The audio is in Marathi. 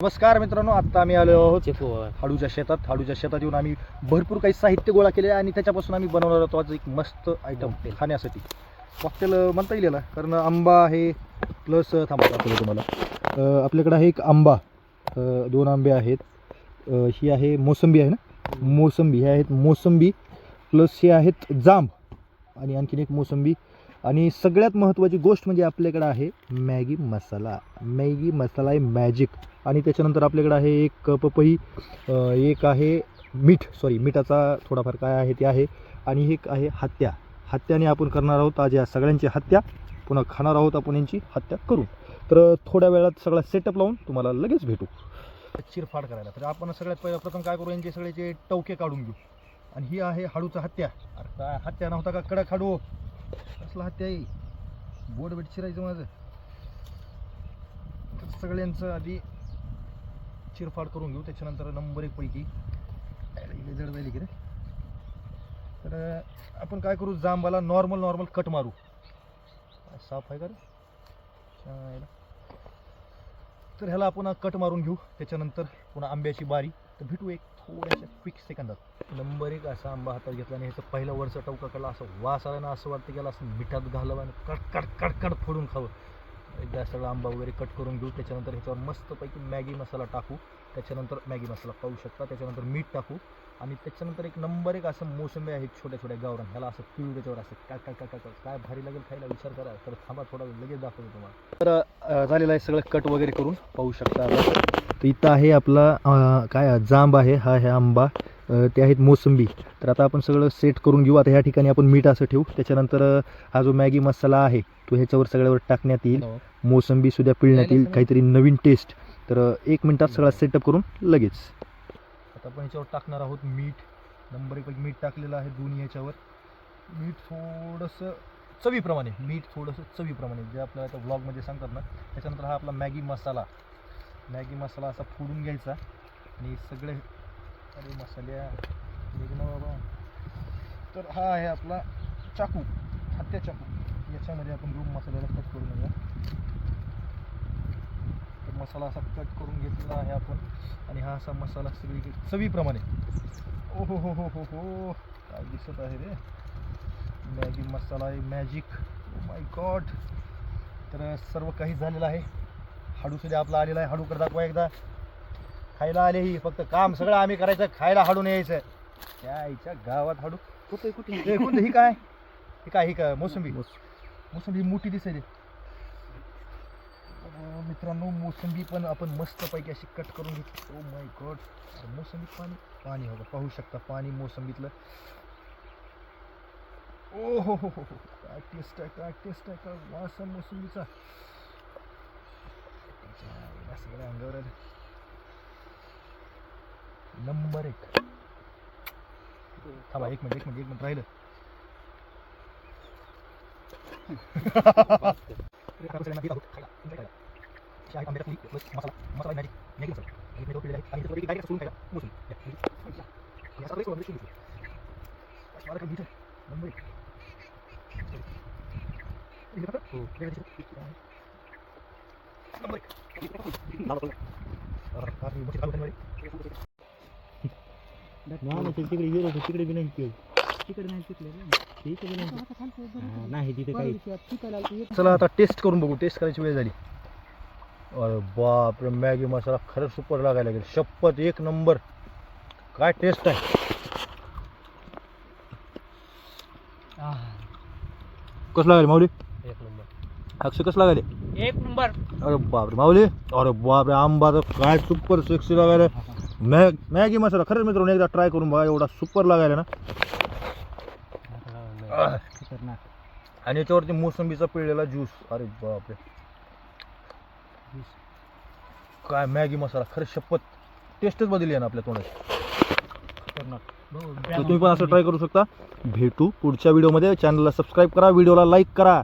नमस्कार मित्रांनो, आता आम्ही आलो आहोत हाडूच्या शेतात येऊन आम्ही भरपूर काही साहित्य गोळा केले आणि त्याच्यापासून आम्ही बनवणार आहोत आज एक मस्त आयटम खाण्यासाठी. कॉकटेल म्हणता येईल याला, कारण आंबा आहे प्लस थांबा दाखवतो तुम्हाला. आपल्याकडे आहे एक आंबा, 2 आंबे आहेत. ही आहे मोसंबी आहे ना, मोसंबी हे आहेत मोसंबी प्लस हे आहेत जांब आणि आणखीन एक मोसंबी. आणि सगळ्यात महत्त्वाची गोष्ट म्हणजे आपल्याकडे आहे मॅगी मसाला. मॅगी मसाला आहे मॅजिक. आणि त्याच्यानंतर आपल्याकडे आहे एक पपई, एक आहे मिठाचा थोडाफार काय आहे ते आहे, आणि एक आहे हत्याने आपण करणार आहोत आज या सगळ्यांची हत्या. पुन्हा खाणार आहोत आपण यांची हत्या करून. तर थोड्या वेळात सगळा सेटअप लावून तुम्हाला लगेच भेटू. चिरफाड करायला तर आपण सगळ्यात प्रथम काय करू, यांचे सगळ्याचे टवके काढून घेऊ. आणि ही आहे हाडूचा हत्या. अरे काय हत्या नव्हता का, कडक हाडू कसला हत्या आहे, बोट बेट चिरायचं माझं. सगळ्यांचं आधी चिरफाड करून घेऊ, त्याच्यानंतर नंबर 1 पैकी जड जाईल की रे. तर आपण काय करू, जांबाला नॉर्मल कट मारू. साफ आहे का रे, तर ह्याला आपण कट मारून घेऊ. त्याच्यानंतर पुन्हा आंब्याची बारी. तर भेटू एक थोड्याशा क्विक सेकंदात. नंबर 1 असा आंबा हातात घेतला आणि ह्याचं पहिला वरचा टवका काढला. असं वास आला ना, असं वाटतं गेला असं मिठात घालावं आणि कड फोडून खावं. एकदा सगळा आंबा वगैरे कट करून घेऊ. त्याच्यानंतर ह्याच्यावर मस्तपैकी मॅगी मसाला टाकू. त्याच्यानंतर मॅगी मसाला पाहू शकता. त्याच्यानंतर मीठ टाकू आणि त्याच्यानंतर एक नंबर 1 असं मोसंबी आहे छोट्या गावरान, ह्याला असं पिळू त्याच्यावर असं काय भारी लागेल खायला, विचार करा. तर थांबा थोडा लगेच दाखवतो तुम्हाला. तर झालेलं आहे सगळं कट वगैरे करून, पाहू शकता. तर इथं आहे आपला काय जांब आहे, हा आंबा, ते आहेत मोसंबी. तर आता आपण सगळं सेट करून घेऊ. आता ह्या ठिकाणी आपण मीठ असं ठेवू. त्याच्यानंतर हा जो मॅगी मसाला आहे तो ह्याच्यावर सगळ्यावर टाकण्यात येईल. मोसंबी सुद्धा पिळण्यात येईल, काहीतरी नवीन टेस्ट. तर 1 मिनिटात सगळा सेटअप करून लगेच. आता आपण ह्याच्यावर टाकणार आहोत मीठ. नंबर 1 मीठ टाकलेलं आहे दोन्ही ह्याच्यावर. मीठ थोडंसं चवीप्रमाणे, जे आपल्याला आता व्लॉगमध्ये सांगतात ना. त्याच्यानंतर हा आपला मॅगी मसाला असा फोडून घ्यायचा आणि सगळे मसाल्या बाबा. तर हा आहे आपला चाकू, हत्या चाकू. याच्यामध्ये आपण घेऊ मसाल्याला कट करून घेऊया. तर मसाला असा कट करून घेतलेला आहे आपण. आणि हा असा मसाला सगळी चवीप्रमाणे. ओहो हो हो हो हो, काय दिसत आहे रे, मॅगी मसाला आहे मॅजिक. Oh my God. तर सर्व काही झालेलं आहे. हाडू सुद्धा आपला आलेला आहे. हाडूकडे दाखवा एकदा. खायला आले, ही फक्त काम सगळं आम्ही करायचं, खायला हाडून यायचं. त्या आईच्या गावात हाडू कुठे कोणतं ही काय मोसंबी मोठी दिसेल मित्रांनो. मोसंबी पण आपण मस्तपैकी अशी कट करून घेतो. ओ माय गॉड, मोसंबी पाणी हवं, पाहू शकता पाणी मोसंबीतलं. ओ हो हो हो, काय टेस्ट आहे, काय वास आहे मोसंबीचा. सगळ्या अंगावर नंबर 1. थांबा एक मिनिट राहिलं. तिकडे बी नाही, नाही तिथे काही. चला आता टेस्ट करून बघू. टेस्ट करायची वेळ झाली. अरे बापरे, मॅगी मसाला खरंच सुपर लागायला लागेल. शपथ 1 नंबर. काय टेस्ट आहे. कसं लागेल माऊली? 1 नंबर. अक्षय कसं लागेल? 1 नंबर. अरे बापरे माऊली, अरे बापरे, आंबा तर काय सुपर सेक्सी लागायला. मॅगी मसाला खरंच मित्रांनो एकदा ट्राय करून बघा, एवढा सुपर लागायला ना. आणि याच्यावरती मोसंबीचा पिळलेला ज्यूस. अरे बापरे, काय मॅगी मसाला, खरंच शपथ टेस्टच बदलली आहे ना आपल्या तोंडाची. तर तुम्ही पण असं ट्राय करू शकता. भेटू पुढच्या व्हिडिओमध्ये. चॅनलला सबस्क्राईब करा, व्हिडिओला लाईक करा.